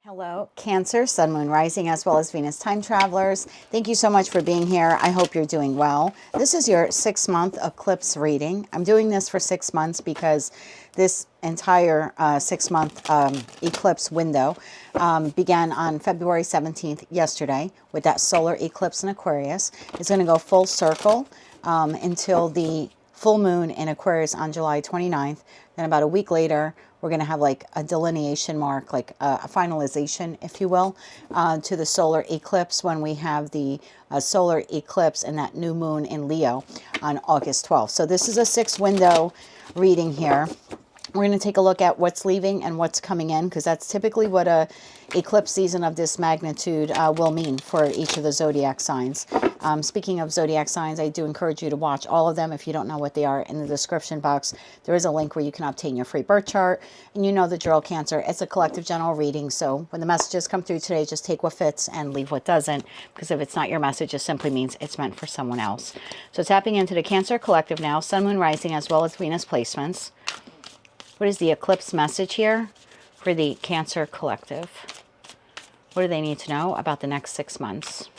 Hello, Cancer, Sun, Moon, Rising, as well as Venus time travelers. Thank you so much for being here. I hope you're doing well. This is your 6-month eclipse reading. I'm doing this for 6 months because this entire 6-month eclipse window began on February 17th, yesterday, with that solar eclipse in Aquarius. It's going to go full circle until the full moon in Aquarius on July 29th. Then about a week later, we're going to have like a delineation mark, like a finalization, if you will, to the solar eclipse when we have the solar eclipse and that new moon in Leo on August 12th. So this is a 6-window reading here. We're going to take a look at what's leaving and what's coming in, because that's typically what a eclipse season of this magnitude will mean for each of the zodiac signs. Speaking of zodiac signs, I do encourage you to watch all of them. If you don't know what they are, in the description box, there is a link where you can obtain your free birth chart. And you know the drill, Cancer. It's a collective general reading. So when the messages come through today, just take what fits and leave what doesn't. Because if it's not your message, it simply means it's meant for someone else. So tapping into the Cancer collective now, Sun, Moon, Rising, as well as Venus placements. What is the eclipse message here for the Cancer collective? What do they need to know about the next 6 months?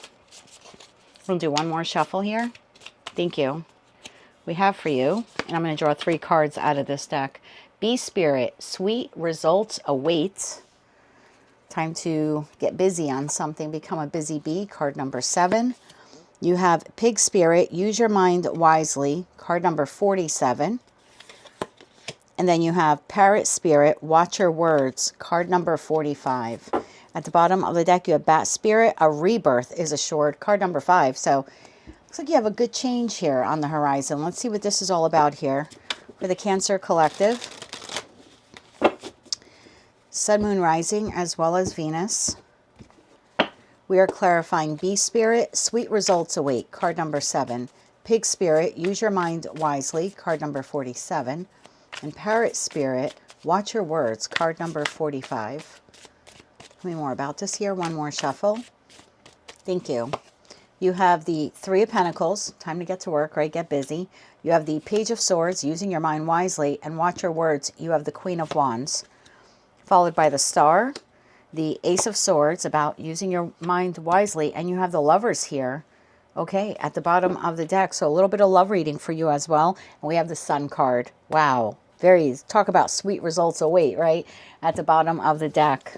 We'll do one more shuffle here. Thank you. We have for you, and I'm going to draw 3 cards out of this deck. Bee Spirit, sweet results await. Time to get busy on something, become a busy bee, card number 7. You have Pig Spirit, use your mind wisely, card number 47. And then you have Parrot Spirit, watch your words, card number 45. At the bottom of the deck, you have Bat Spirit, a rebirth is assured, card number 5. So looks like you have a good change here on the horizon. Let's see what this is all about here for the Cancer collective. Sun, Moon, Rising, as well as Venus. We are clarifying Bee Spirit, sweet results await, card number 7. Pig Spirit, use your mind wisely, card number 47. And Parrot Spirit, watch your words, card number 45. Tell me more about this here. One more shuffle. Thank you. You have the 3 of Pentacles, time to get to work, right? Get busy. You have the Page of Swords, using your mind wisely, and watch your words. You have the Queen of Wands, followed by the Star, the Ace of Swords, about using your mind wisely, and you have the Lovers here. Okay, at the bottom of the deck. So a little bit of love reading for you as well. And we have the Sun card. Wow. Talk about sweet results await, right? At the bottom of the deck.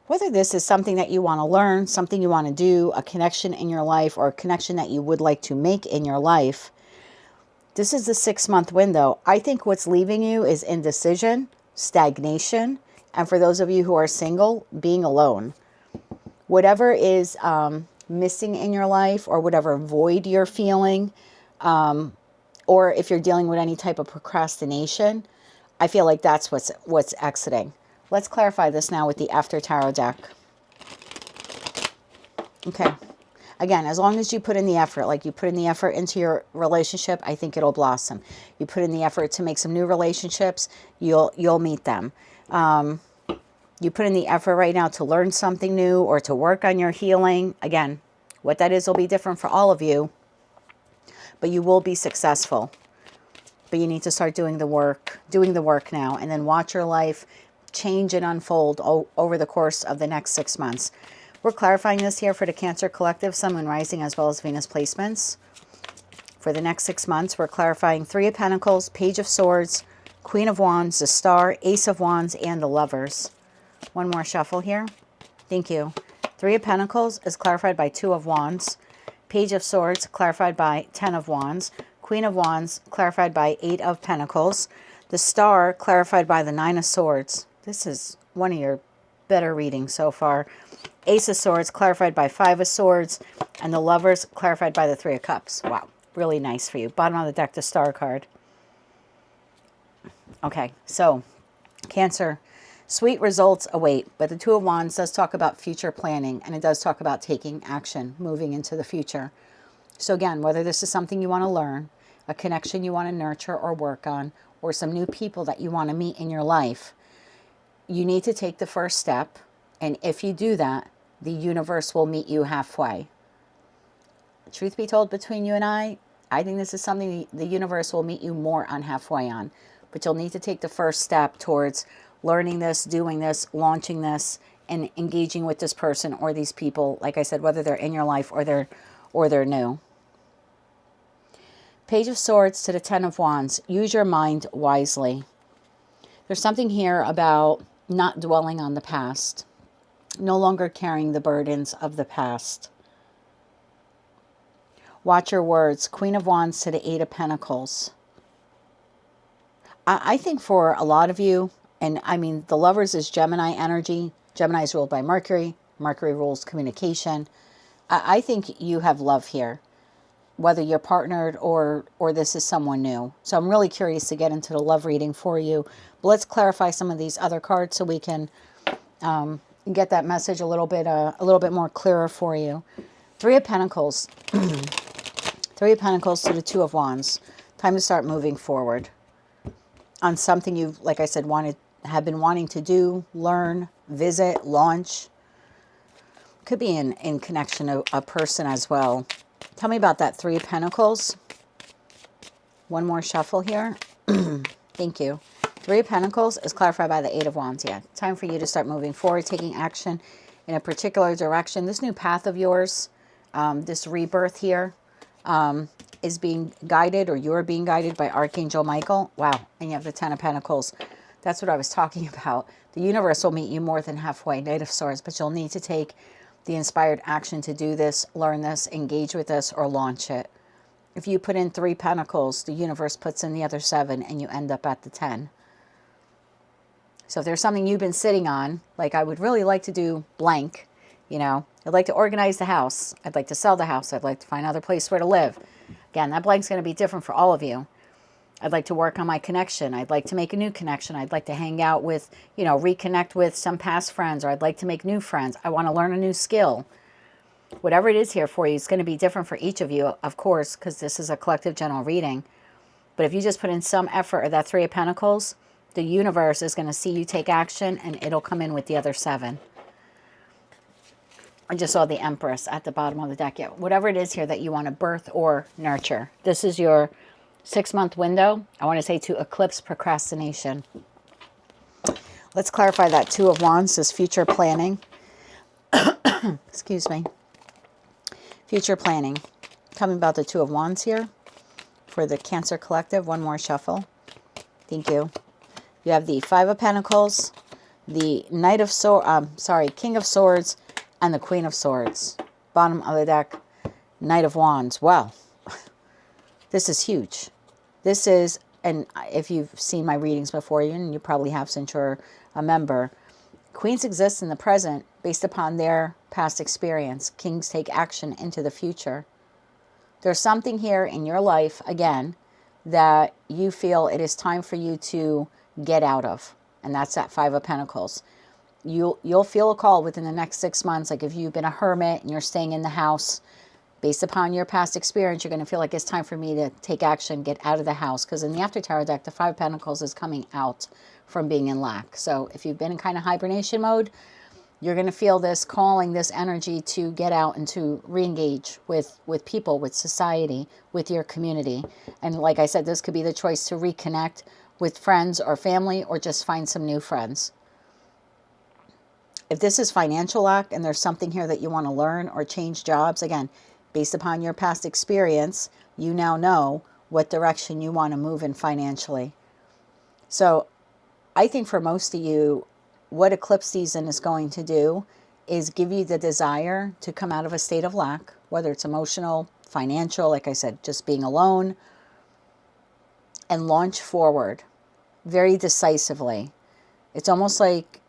Whether this is something that you want to learn, something you want to do, a connection in your life, or a connection that you would like to make in your life, this is the 6-month window. I think what's leaving you is indecision, stagnation, and for those of you who are single, being alone. Whatever is missing in your life, or whatever void you're feeling, or if you're dealing with any type of procrastination, I feel like that's what's exiting. Let's clarify this now with the After Tarot deck. Okay. Again, as long as you put in the effort, like you put in the effort into your relationship, I think it'll blossom. You put in the effort to make some new relationships, you'll meet them. You put in the effort right now to learn something new or to work on your healing. Again, what that is will be different for all of you, but you will be successful. But you need to start doing the work now, and then watch your life change and unfold over the course of the next 6 months. We're clarifying this here for the Cancer collective, Sun, Moon, Rising, as well as Venus placements. For the next 6 months, we're clarifying 3 of Pentacles, Page of Swords, Queen of Wands, the Star, Ace of Wands, and the Lovers. One more shuffle here. Thank you. 3 of Pentacles is clarified by 2 of Wands. Page of Swords clarified by 10 of Wands. Queen of Wands clarified by 8 of Pentacles. The Star clarified by the 9 of Swords. This is one of your better readings so far. Ace of Swords clarified by 5 of Swords. And the Lovers clarified by the 3 of Cups. Wow, really nice for you. Bottom of the deck, the Star card. Okay, so Cancer, sweet results await. But the 2 of Wands does talk about future planning. And it does talk about taking action, moving into the future. So again, whether this is something you want to learn, a connection you want to nurture or work on, or some new people that you want to meet in your life, you need to take the first step. And if you do that, the universe will meet you halfway. Truth be told, between you and I think this is something the universe will meet you more on halfway on. But you'll need to take the first step towards learning this, doing this, launching this, and engaging with this person or these people, like I said, whether they're in your life or they're new. Page of Swords to the Ten of Wands. Use your mind wisely. There's something here about not dwelling on the past, no longer carrying the burdens of the past. Watch your words. Queen of Wands to the Eight of Pentacles. I think for a lot of you, and I mean, the Lovers is Gemini energy. Gemini is ruled by Mercury. Mercury rules communication. I think you have love here, whether you're partnered or this is someone new. So I'm really curious to get into the love reading for you. But let's clarify some of these other cards so we can get that message a little bit more clearer for you. Three of Pentacles. Three of Pentacles to the Two of Wands. Time to start moving forward on something you've, like I said, have been wanting to do, learn, visit, launch. Could be in connection to a person as well. Tell me about that Three of Pentacles. One more shuffle here. Thank you. Three of Pentacles is clarified by the Eight of Wands. Yeah, time for you to start moving forward, taking action in a particular direction. This new path of yours, this rebirth here, is being guided, or you're being guided by Archangel Michael. Wow. And you have the Ten of Pentacles. That's what I was talking about. The universe will meet you more than halfway, Knight of Swords, but you'll need to take the inspired action to do this, learn this, engage with this, or launch it. If you put in 3 Pentacles, the universe puts in the other 7, and you end up at the 10. So if there's something you've been sitting on, like I would really like to do blank, you know, I'd like to organize the house. I'd like to sell the house. I'd like to find another place where to live. Again, that blank's going to be different for all of you. I'd like to work on my connection. I'd like to make a new connection. I'd like to hang out with, you know, reconnect with some past friends, or I'd like to make new friends. I want to learn a new skill. Whatever it is here for you, it's going to be different for each of you, of course, because this is a collective general reading. But if you just put in some effort of that Three of Pentacles, the universe is going to see you take action, and it'll come in with the other 7. I just saw the Empress at the bottom of the deck. Yeah, whatever it is here that you want to birth or nurture. This is your 6-month window, I want to say, to eclipse procrastination. Let's clarify that Two of Wands, this future planning. Excuse me. Future planning. Tell me about the Two of Wands here for the Cancer Collective. One more shuffle. Thank you. You have the Five of Pentacles, the Knight of Swords, King of Swords, and the Queen of Swords. Bottom of the deck, Knight of Wands. Wow. This is huge. This is, and if you've seen my readings before, and you probably have since you're a member, Queens exist in the present based upon their past experience. Kings take action into the future. There's something here in your life, again, that you feel it is time for you to get out of. And that's that Five of Pentacles. You'll feel a call within the next 6 months. Like if you've been a hermit and you're staying in the house, based upon your past experience, you're going to feel like it's time for me to take action, get out of the house. Because in the After Tarot deck, the Five of Pentacles is coming out from being in lack. So if you've been in kind of hibernation mode, you're going to feel this calling, this energy to get out and to re-engage with people, with society, with your community. And like I said, this could be the choice to reconnect with friends or family, or just find some new friends. If this is financial lack and there's something here that you want to learn or change jobs, again, based upon your past experience, you now know what direction you want to move in financially. So I think for most of you, what eclipse season is going to do is give you the desire to come out of a state of lack, whether it's emotional, financial, like I said, just being alone, and launch forward very decisively. It's almost like,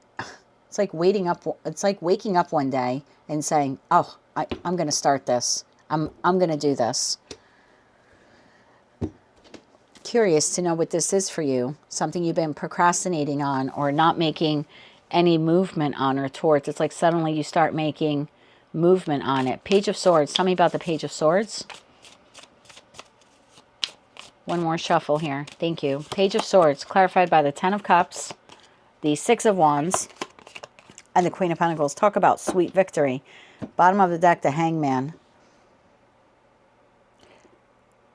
it's like waking up one day and saying, oh, I'm going to start this. I'm going to do this. Curious to know what this is for you. Something you've been procrastinating on or not making any movement on or towards. It's like suddenly you start making movement on it. Page of Swords. Tell me about the Page of Swords. One more shuffle here. Thank you. Page of Swords, clarified by the Ten of Cups, the Six of Wands, and the Queen of Pentacles. Talk about sweet victory. Bottom of the deck, the Hangman.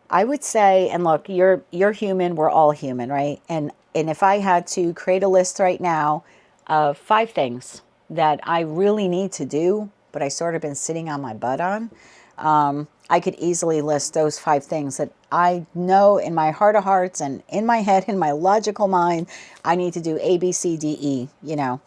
I would say, and look, you're human, we're all human, right? And And if I had to create a list right now of 5 things that I really need to do, but I sort of been sitting on my butt on, I could easily list those 5 things that I know in my heart of hearts and in my head, in my logical mind, I need to do A, B, C, D, E, you know.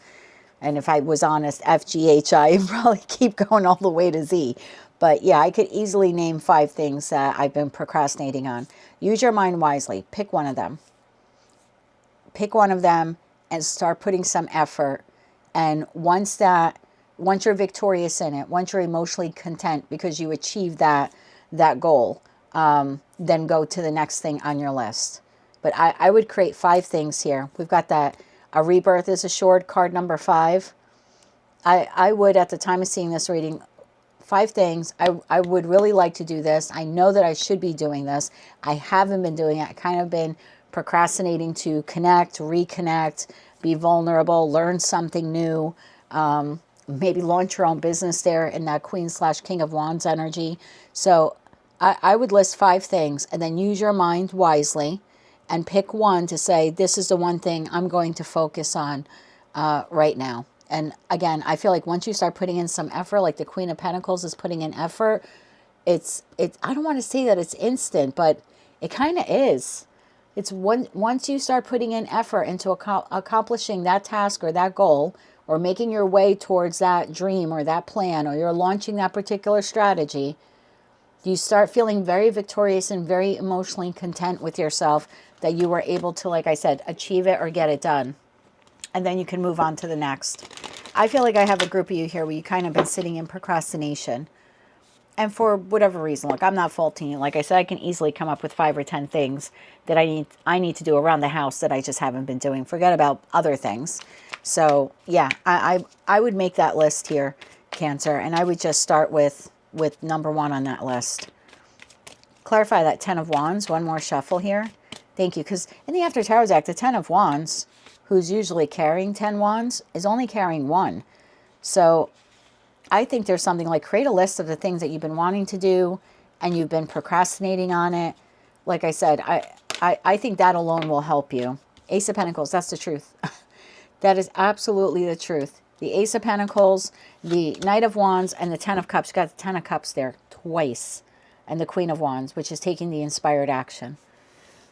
And if I was honest, F, G, H, I, and probably keep going all the way to Z. But yeah, I could easily name 5 things that I've been procrastinating on. Use your mind wisely. Pick one of them. Pick one of them and start putting some effort. And once you're victorious in it, once you're emotionally content because you achieved that goal, then go to the next thing on your list. But I would create 5 things here. We've got that. A rebirth is assured, card number 5. I would, at the time of seeing this reading, 5 things. I would really like to do this. I know that I should be doing this. I haven't been doing it. I kind of been procrastinating to connect, reconnect, be vulnerable, learn something new, maybe launch your own business there in that Queen/King of Wands energy. So I would list 5 things and then use your mind wisely and pick one to say, this is the one thing I'm going to focus on right now. And again, I feel like once you start putting in some effort, like the Queen of Pentacles is putting in effort, I don't want to say that it's instant, but it kind of is. It's once you start putting in effort into accomplishing that task or that goal, or making your way towards that dream or that plan, or you're launching that particular strategy, you start feeling very victorious and very emotionally content with yourself that you were able to, like I said, achieve it or get it done. And then you can move on to the next. I feel like I have a group of you here where you kind of been sitting in procrastination. And for whatever reason, look, I'm not faulting you. Like I said, I can easily come up with 5 or 10 things that I need to do around the house that I just haven't been doing. Forget about other things. So yeah, I would make that list here, Cancer, and I would just start with number 1 on that list. Clarify that 10 of Wands. One more shuffle here. Thank you. Because in the After Tarot deck, the 10 of Wands, who's usually carrying 10 Wands, is only carrying 1. So I think there's something like create a list of the things that you've been wanting to do and you've been procrastinating on it. Like I said, I think that alone will help you. Ace of Pentacles, that's the truth. That is absolutely the truth. The Ace of Pentacles, the Knight of Wands, and the 10 of Cups. You got the 10 of Cups there twice. And the Queen of Wands, which is taking the inspired action.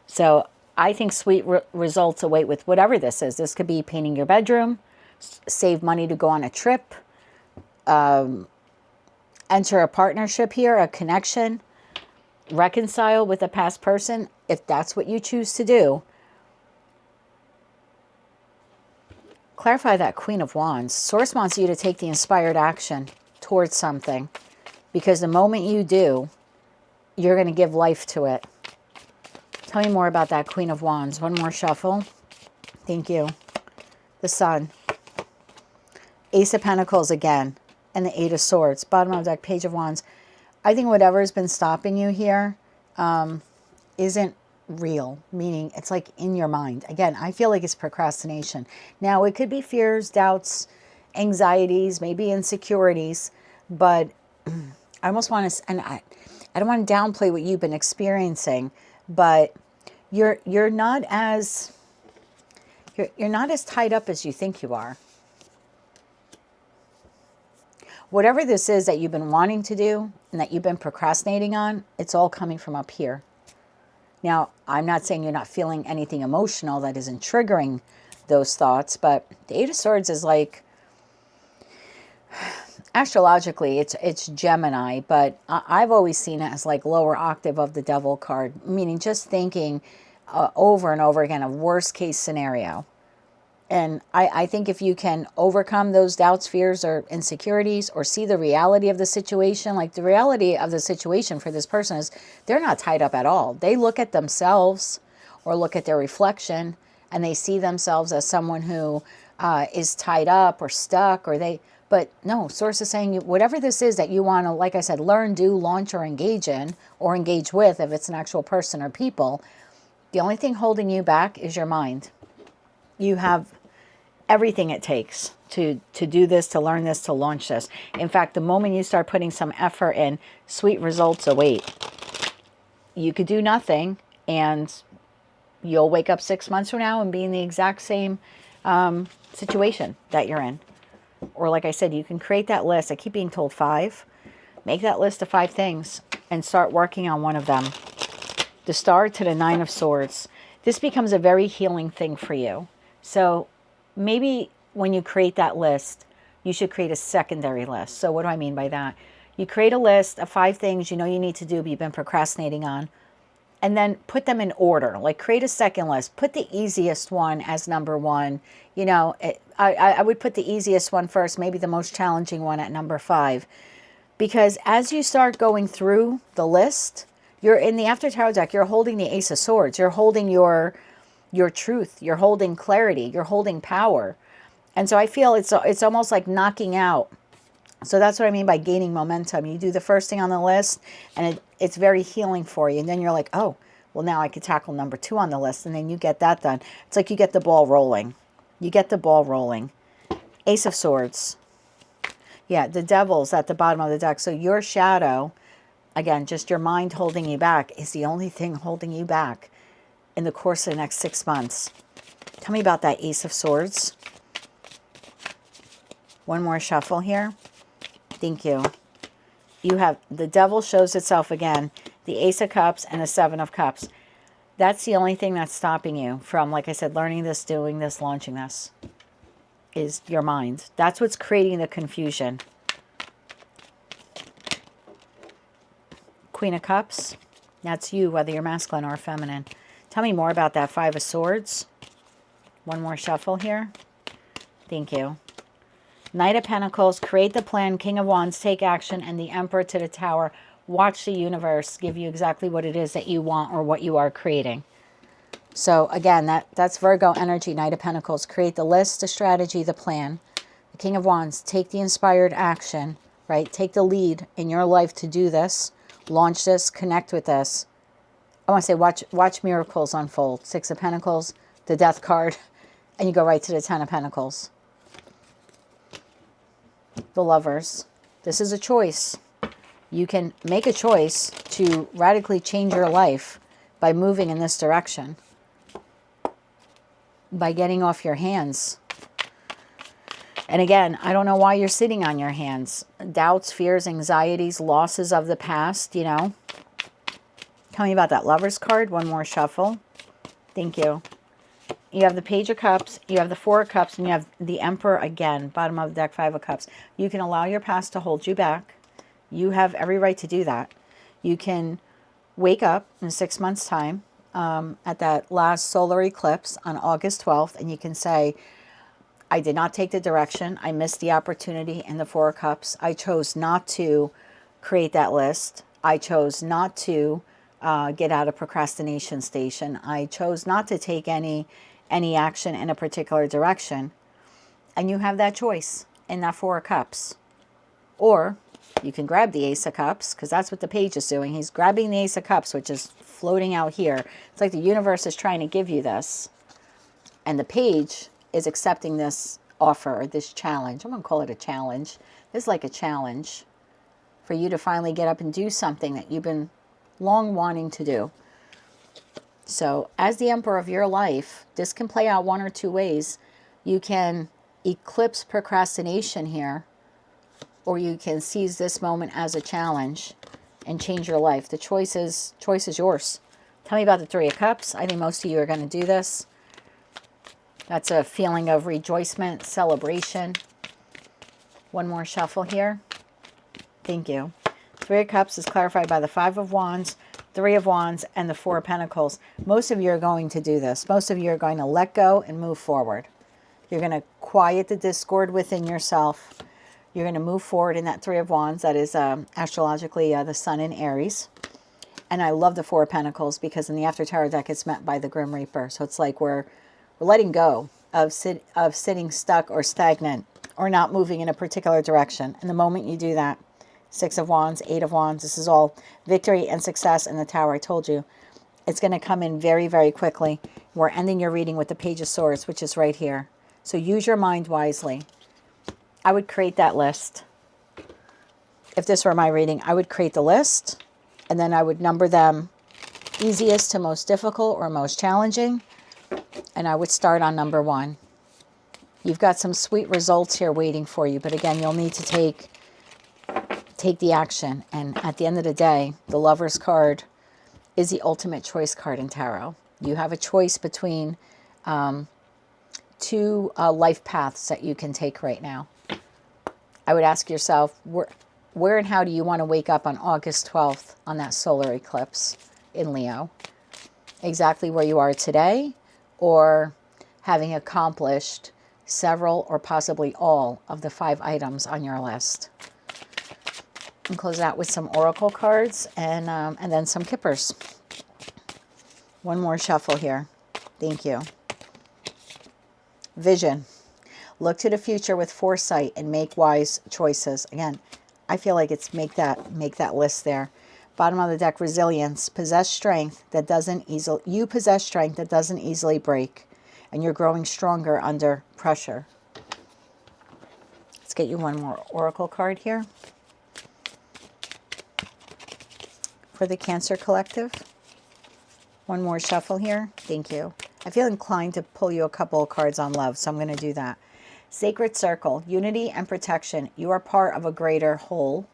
So I think sweet results await with whatever this is. This could be painting your bedroom, save money to go on a trip, enter a partnership here, a connection, reconcile with a past person, if that's what you choose to do. Clarify that Queen of Wands. Source wants you to take the inspired action towards something, because the moment you do, you're going to give life to it. Tell me more about that Queen of Wands. One more shuffle. Thank you. The Sun. Ace of Pentacles again. And the 8 of Swords. Bottom of the deck, Page of Wands. I think whatever's been stopping you here isn't real. Meaning it's like in your mind. Again, I feel like it's procrastination. Now, it could be fears, doubts, anxieties, maybe insecurities. But I almost want to... And I don't want to downplay what you've been experiencing. But you're not as tied up as you think you are. Whatever this is that you've been wanting to do and that you've been procrastinating on, it's all coming from up here. Now, I'm not saying you're not feeling anything emotional that isn't triggering those thoughts, but the 8 of Swords is like, astrologically, it's Gemini, but I've always seen it as like lower octave of the Devil card, meaning just thinking over and over again of worst case scenario. And I think if you can overcome those doubts, fears, or insecurities, or see the reality of the situation, like the reality of the situation for this person is they're not tied up at all. They look at themselves or look at their reflection and they see themselves as someone who is tied up or stuck, but no, Source is saying whatever this is that you want to, like I said, learn, do, launch, or engage in, or engage with if it's an actual person or people, the only thing holding you back is your mind. You have everything it takes to do this, to learn this, to launch this. In fact, the moment you start putting some effort in, sweet results await. You could do nothing and you'll wake up 6 months from now and be in the exact same situation that you're in. Or like I said, you can create that list. I keep being told 5. Make that list of 5 things and start working on one of them. The Star to the 9 of Swords. This becomes a very healing thing for you. So maybe when you create that list, you should create a secondary list. So what do I mean by that? You create a list of 5 things you know you need to do, but you've been procrastinating on. And then put them in order. Like create a second list. Put the easiest one as number 1. You know, I would put the easiest one first, maybe the most challenging one at number 5. Because as you start going through the list, you're in the After Tarot deck, you're holding the Ace of Swords. You're holding your truth. You're holding clarity. You're holding power. And so I feel it's almost like knocking out. So that's what I mean by gaining momentum. You do the first thing on the list, and it's very healing for you. And then you're like, oh, well, now I could tackle number 2 on the list. And then you get that done. It's like you get the ball rolling. You get the ball rolling. Ace of Swords. Yeah, the Devil's at the bottom of the deck. So your shadow, again, just your mind holding you back, is the only thing holding you back in the course of the next 6 months. Tell me about that Ace of Swords. One more shuffle here. Thank you. You have the Devil shows itself again, the Ace of Cups and the 7 of Cups. That's the only thing that's stopping you from, like I said, learning this, doing this, launching this, is your mind. That's what's creating the confusion. Queen of Cups. That's you, whether you're masculine or feminine. Tell me more about that 5 of Swords. One more shuffle here. Thank you. Knight of Pentacles, create the plan, King of Wands, take action, and the Emperor to the Tower. Watch the universe give you exactly what it is that you want or what you are creating. So again, that's Virgo energy, Knight of Pentacles. Create the list, the strategy, the plan. The King of Wands, take the inspired action, right? Take the lead in your life to do this, launch this, connect with this. I want to say watch miracles unfold. 6 of Pentacles, the Death card, and you go right to the 10 of Pentacles. The Lovers. This is a choice. You can make a choice to radically change your life by moving in this direction. By getting off your hands. And again, I don't know why you're sitting on your hands. Doubts, fears, anxieties, losses of the past, you know. Tell me about that Lovers card. One more shuffle. Thank you. You have the Page of Cups, you have the 4 of Cups, and you have the Emperor again, bottom of the deck, 5 of Cups. You can allow your past to hold you back. You have every right to do that. You can wake up in 6 months' time at that last solar eclipse on August 12th, and you can say, I did not take the direction. I missed the opportunity in the 4 of Cups. I chose not to create that list. I chose not to get out of procrastination station. I chose not to take any action in a particular direction. And you have that choice in that 4 of Cups. Or you can grab the Ace of Cups, because that's what the Page is doing. He's grabbing the Ace of Cups, which is floating out here. It's like the universe is trying to give you this. And the Page is accepting this offer, or this challenge. I'm going to call it a challenge. This is like a challenge for you to finally get up and do something that you've been long wanting to do. So as the Emperor of your life, this can play out one or two ways. You can eclipse procrastination here, or you can seize this moment as a challenge and change your life. The choice is yours. Tell me about the 3 of Cups. I think most of you are going to do this. That's a feeling of rejoicement, celebration. One more shuffle here. Thank you. 3 of Cups is clarified by the 5 of Wands, 3 of Wands, and the 4 of Pentacles. Most of you are going to do this. Most of you are going to let go and move forward. You're going to quiet the discord within yourself. You're going to move forward in that 3 of Wands. That is astrologically the Sun in Aries. And I love the 4 of Pentacles because in the After Tarot deck, it's met by the Grim Reaper. So it's like we're letting go of sitting stuck or stagnant or not moving in a particular direction. And the moment you do that, 6 of Wands, 8 of Wands, this is all victory and success in the Tower. I told you, it's going to come in very, very quickly. We're ending your reading with the Page of Swords, which is right here. So use your mind wisely. I would create that list. If this were my reading, I would create the list, and then I would number them easiest to most difficult or most challenging. And I would start on number 1. You've got some sweet results here waiting for you. But again, you'll need to take the action. And at the end of the day, the Lover's card is the ultimate choice card in tarot. You have a choice between 2 life paths that you can take right now. I would ask yourself, where and how do you want to wake up on August 12th on that solar eclipse in Leo? Exactly where you are today, or having accomplished several or possibly all of the 5 items on your list? And close out with some oracle cards and then some kippers. One more shuffle here. Thank you. Vision. Look to the future with foresight and make wise choices. Again, I feel like it's make that list there. Bottom of the deck, resilience. Possess strength that doesn't easily, you possess strength that doesn't easily break, and you're growing stronger under pressure. Let's get you one more oracle card here for the Cancer Collective. One more shuffle here. Thank you. I feel inclined to pull you a couple of cards on love, so I'm going to do that. Sacred Circle, unity and protection. You are part of a greater whole.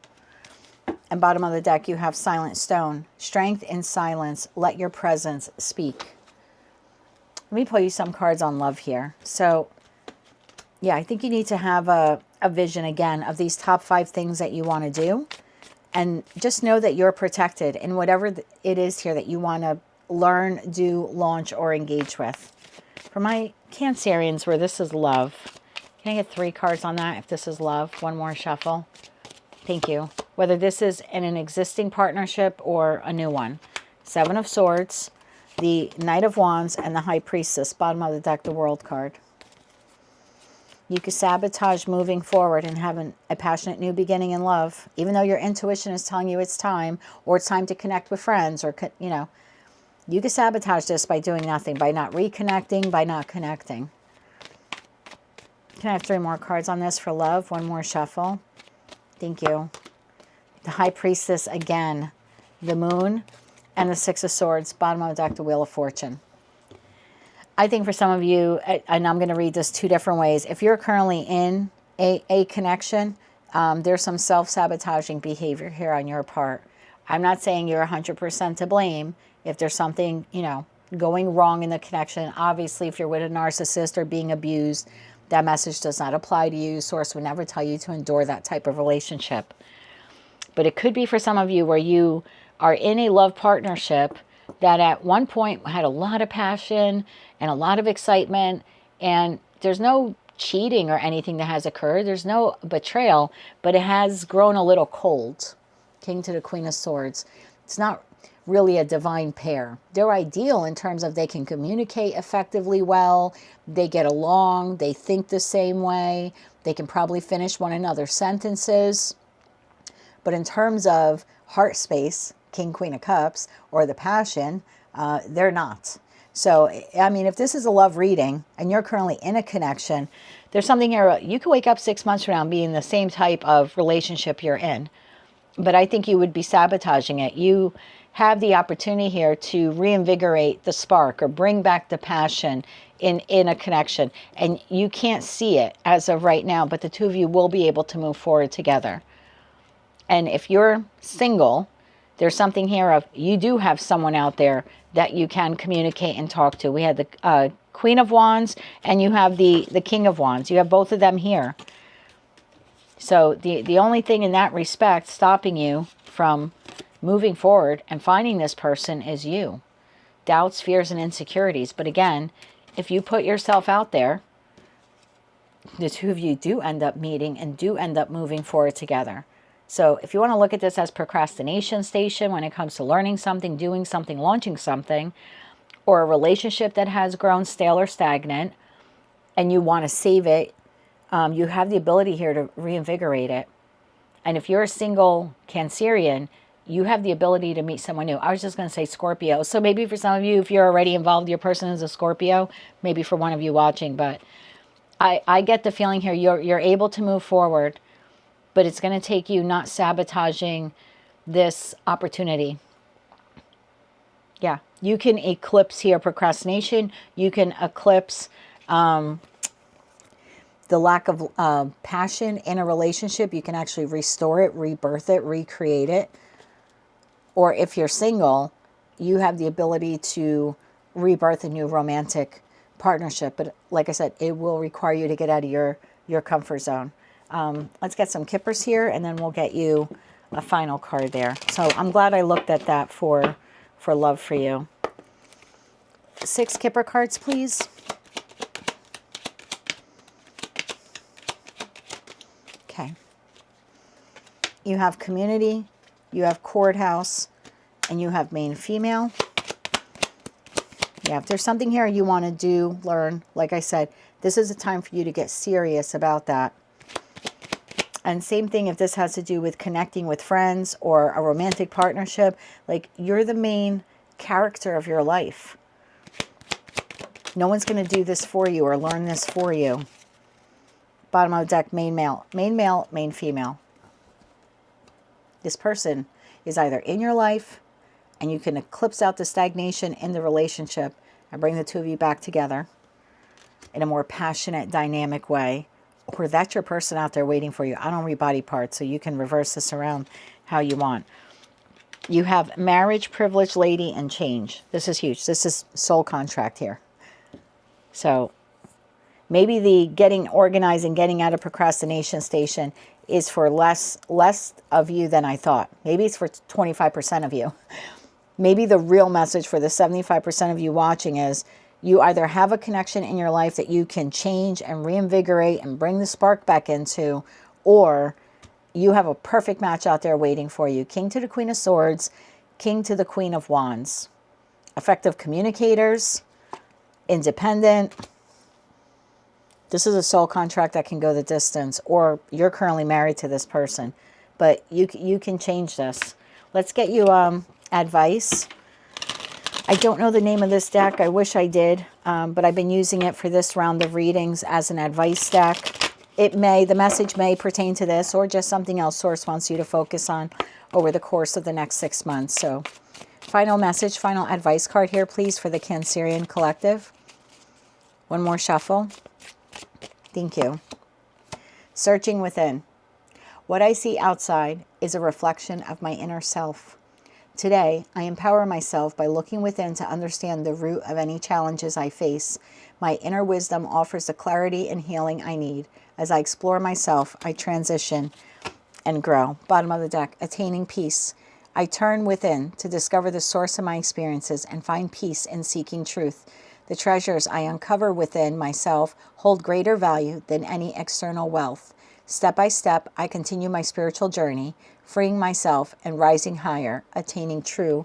And bottom of the deck, you have Silent Stone. Strength in silence. Let your presence speak. Let me pull you some cards on love here. So, yeah, I think you need to have a vision, again, of these top 5 things that you want to do. And just know that you're protected in whatever it is here that you want to learn, do, launch, or engage with. For my Cancerians, where this is love, can I get 3 cards on that if this is love? One more shuffle. Thank you. Whether this is in an existing partnership or a new one. 7 of Swords, the Knight of Wands, and the High Priestess. Bottom of the deck, the World card. You can sabotage moving forward and having a passionate new beginning in love, even though your intuition is telling you it's time, or it's time to connect with friends, or, you know, you can sabotage this by doing nothing, by not reconnecting, by not connecting. Can I have 3 more cards on this for love? One more shuffle. Thank you. The High Priestess again, the Moon, and the 6 of Swords. Bottom of the deck, the Wheel of Fortune. I think for some of you, and I'm going to read this 2 different ways. If you're currently in a connection, there's some self-sabotaging behavior here on your part. I'm not saying you're 100% to blame. If there's something, you know, going wrong in the connection, obviously if you're with a narcissist or being abused, that message does not apply to you. Source would never tell you to endure that type of relationship. But it could be for some of you where you are in a love partnership that at one point had a lot of passion and a lot of excitement, and there's no cheating or anything that has occurred. There's no betrayal, but it has grown a little cold. King to the Queen of Swords. It's not really a divine pair. They're ideal in terms of they can communicate effectively well, they get along, they think the same way, they can probably finish one another's sentences. But in terms of heart space, King, Queen of Cups, or the passion, they're not. So, I mean, if this is a love reading and you're currently in a connection, there's something here. You could wake up 6 months from now and be in the same type of relationship you're in. But I think you would be sabotaging it. You have the opportunity here to reinvigorate the spark or bring back the passion in a connection. And you can't see it as of right now, but the 2 of you will be able to move forward together. And if you're single, there's something here of you do have someone out there that you can communicate and talk to. We had the Queen of Wands and you have the King of Wands. You have both of them here. So the only thing in that respect stopping you from moving forward and finding this person is you. Doubts, fears, and insecurities. But again, if you put yourself out there, the 2 of you do end up meeting and do end up moving forward together. So if you want to look at this as procrastination station when it comes to learning something, doing something, launching something, or a relationship that has grown stale or stagnant, and you want to save it, you have the ability here to reinvigorate it. And if you're a single Cancerian, you have the ability to meet someone new. I was just going to say Scorpio. So maybe for some of you, if you're already involved, your person is a Scorpio, maybe for one of you watching. But I get the feeling here you're able to move forward, but it's going to take you not sabotaging this opportunity. Yeah, you can eclipse here procrastination. You can eclipse the lack of passion in a relationship. You can actually restore it, rebirth it, recreate it. Or if you're single, you have the ability to rebirth a new romantic partnership. But like I said, it will require you to get out of your comfort zone. Let's get some kippers here, and then we'll get you a final card there. So I'm glad I looked at that for love for you. 6 kipper cards, please. Okay. You have community, you have courthouse, and you have main female. Yeah, if there's something here you want to do, learn, like I said, this is a time for you to get serious about that. And same thing if this has to do with connecting with friends or a romantic partnership, like you're the main character of your life. No one's going to do this for you or learn this for you. Bottom of the deck, main male, main female. This person is either in your life and you can eclipse out the stagnation in the relationship and bring the two of you back together in a more passionate, dynamic way. Or that's your person out there waiting for you. I don't read body parts, so you can reverse this around how you want. You have marriage, privilege, lady, and change. This is huge. This is soul contract here. So maybe the getting organized and getting out of procrastination station is for less of you than I thought. Maybe it's for 25% of you. Maybe the real message for the 75% of you watching is you either have a connection in your life that you can change and reinvigorate and bring the spark back into, or you have a perfect match out there waiting for you. King to the Queen of Swords, King to the Queen of Wands. Effective communicators, independent. This is a soul contract that can go the distance, or you're currently married to this person, but you can change this. Let's get you advice. I don't know the name of this deck. I wish I did, but I've been using it for this round of readings as an advice deck. The message may pertain to this or just something else Source wants you to focus on over the course of the next 6 months. So final message, final advice card here, please, for the Cancerian collective. One more shuffle. Thank you. Searching within. What I see outside is a reflection of my inner self. Today, I empower myself by looking within to understand the root of any challenges I face. My inner wisdom offers the clarity and healing I need. As I explore myself, I transition and grow. Bottom of the deck, attaining peace. I turn within to discover the source of my experiences and find peace in seeking truth. The treasures I uncover within myself hold greater value than any external wealth. Step by step, I continue my spiritual journey, freeing myself and rising higher, attaining true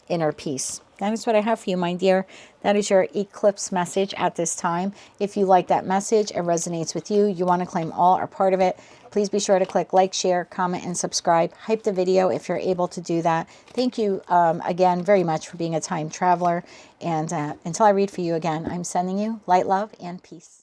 inner peace. That is what I have for you, my dear. That is your eclipse message at this time. If you like that message, it resonates with you, you want to claim all or part of it, please be sure to click like, share, comment, and subscribe. Hype the video if you're able to do that. Thank you again very much for being a time traveler. And until I read for you again, I'm sending you light, love, and peace.